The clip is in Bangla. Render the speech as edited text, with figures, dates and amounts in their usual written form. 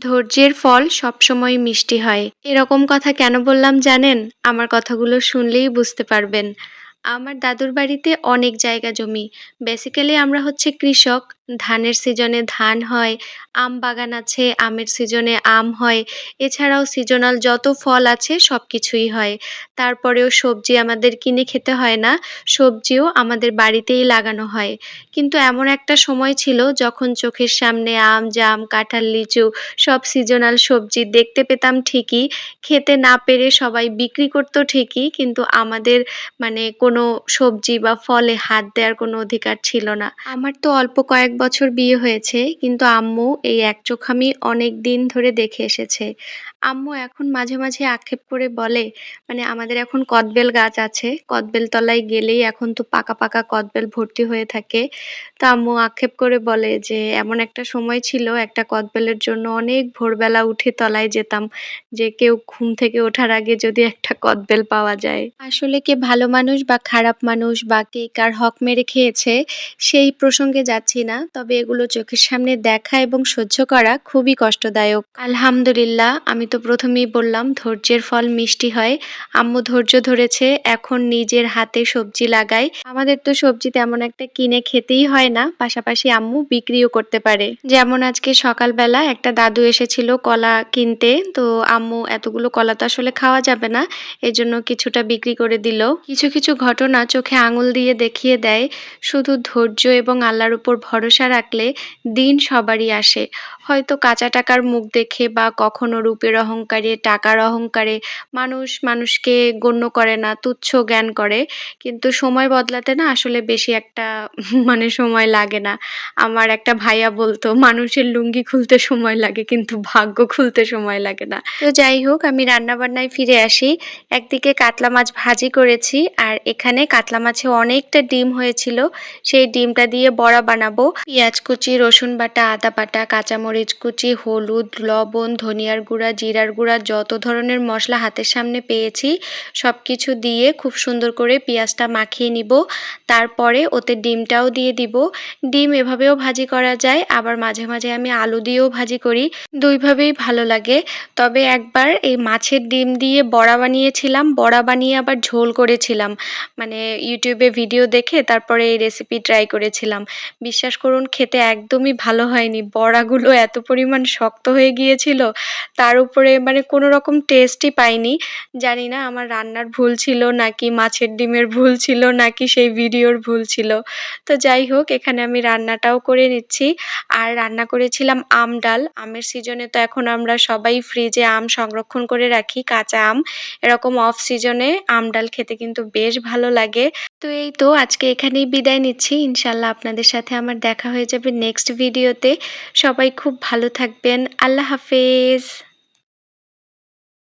ধৈর্যের ফল সবসময় মিষ্টি হয়। এরকম কথা কেন বললাম জানেন? আমার কথাগুলো শুনলেই বুঝতে পারবেন। আমার দাদুর বাড়িতে অনেক জায়গা জমি। বেসিক্যালি আমরা হচ্ছে কৃষক। ধানের সিজনে ধান হয়, আম বাগান আছে, আমের সিজনে আম হয়। এছাড়াও সিজনাল যত ফল আছে সবকিছুই হয়। তারপরেও সবজি আমাদের কিনে খেতে হয় না। সবজিও আমাদের বাড়িতেই লাগানো হয়। কিন্তু এমন একটা সময় ছিল যখন চোখের সামনে আম, জাম, কাঁঠাল, লিচু সব সিজনাল সবজি দেখতে পেতাম ঠিকই, খেতে না পেরে সবাই বিক্রি করতো ঠিকই, কিন্তু আমাদের মানে কোনো সবজি বা ফলে হাত দেওয়ার কোনো অধিকার ছিল না। আমার তো অল্প কয়েক বছর বিয়ে হয়েছে, কিন্তু আম্মু এই এক চোখামি অনেক দিন ধরে দেখে এসেছে। আম্মু এখন মাঝে মাঝে আক্ষেপ করে বলে, মানে আমাদের এখন কদবেল গাছ আছে, কদবেল তলায় গেলেই এখন তো পাকা পাকা কদবেল ভর্তি হয়ে থাকে। তো আম্মু আক্ষেপ করে বলে যে এমন একটা সময় ছিল, একটা কদবেলের জন্য অনেক ভোরবেলা উঠে তলায় যেতাম, যে কেউ ঘুম থেকে ওঠার আগে যদি একটা কদবেল পাওয়া যায়। আসলে কে ভালো মানুষ বা খারাপ মানুষ বা কে কার হক মেরে খেয়েছে সেই প্রসঙ্গে যাচ্ছি না, তবে এগুলো চোখের সামনে দেখা এবং সহ্য করা খুবই কষ্টদায়ক। আলহামদুলিল্লাহ, আমি তো প্রথমেই বললাম ধৈর্যের ফল মিষ্টি হয়। আম্মু ধৈর্য ধরেছে, এখন নিজের হাতে সবজি লাগায়। আমাদের তো সবজি তেমন একটা কিনে খেতেই হয় না, পাশাপাশি আম্মু বিক্রিও করতে পারে। যেমন আজকে সকালবেলা একটা দাদু এসেছিল কলা কিনতে, তো আম্মু এতগুলো কলা তো আসলে খাওয়া যাবে না, এজন্য কিছুটা বিক্রি করে দিল। কিছু কিছু ঘটনা চোখে আঙুল দিয়ে দেখিয়ে দেয়, শুধু ধৈর্য এবং আল্লাহর উপর ভরসা রাখলে দিন সবারই আসে। হয়তো কাঁচা টাকার মুখ দেখে বা কখনো রূপের অহংকারে, টাকার অহংকারে মানুষ মানুষকে গণ্য করে না, তুচ্ছ জ্ঞান করে। কিন্তু সময় বদলাতে না আসলে বেশি একটা মানে সময় লাগে না। আমার একটা ভাইয়া বলতো, মানুষের লুঙ্গি খুলতে সময় লাগে কিন্তু ভাগ্য খুলতে সময় লাগে না। তো যাই হোক, আমি রান্না বান্নায় ফিরে আসি। একদিকে কাতলা মাছ ভাজি করেছি, আর এখানে কাতলা মাছে অনেকটা ডিম হয়েছিল, সেই ডিমটা দিয়ে বড়া বানাবো। পেঁয়াজ কুচি, রসুন বাটা, আদা বাটা, কাঁচামরিচ কুচি, হলুদ, লবণ, ধনিয়ার গুঁড়া, জিরার গুঁড়া, যত ধরনের মশলা হাতের সামনে পেয়েছি সবকিছু দিয়ে খুব সুন্দর করে পেঁয়াজটা মাখিয়ে নিব। তারপরে ওতে ডিমটাও দিয়ে দিব। ডিম এভাবেও ভাজি করা যায়, আবার মাঝে মাঝে আমি আলু দিয়েও ভাজি করি। দুইভাবেই ভালো লাগে। তবে একবার এই মাছের ডিম দিয়ে বড়া বানিয়েছিলাম, বড়া বানিয়ে আবার ঝোল করেছিলাম। মানে ইউটিউবে ভিডিও দেখে তারপরে এই রেসিপি ট্রাই করেছিলাম। বিশ্বাস করুন, খেতে একদমই ভালো হয়নি। বড়াগুলো এত পরিমাণ শক্ত হয়ে গিয়েছিল, তার উপরে মানে কোনো রকম টেস্টই পাইনি। জানি না আমার রান্নার ভুল ছিল নাকি মাছের ডিমের ভুল ছিল নাকি সেই ভিডিওর ভুল ছিল। তো যাই হোক, এখানে আমি রান্নাটাও করে নিচ্ছি। আর রান্না করেছিলাম আম ডাল। আমের সিজনে তো এখন আমরা সবাই ফ্রিজে আম সংরক্ষণ করে রাখি, কাঁচা আম। এরকম অফ সিজনে আম ডাল খেতে কিন্তু বেশ ভালো লাগে। তো এই তো আজকে এখানেই বিদায় নিচ্ছি। ইনশাল্লাহ আপনাদের সাথে আমার দেখা হয়ে যাবে নেক্সট ভিডিওতে। সবাই খুব ভালো থাকবেন। আল্লাহ হাফেজ।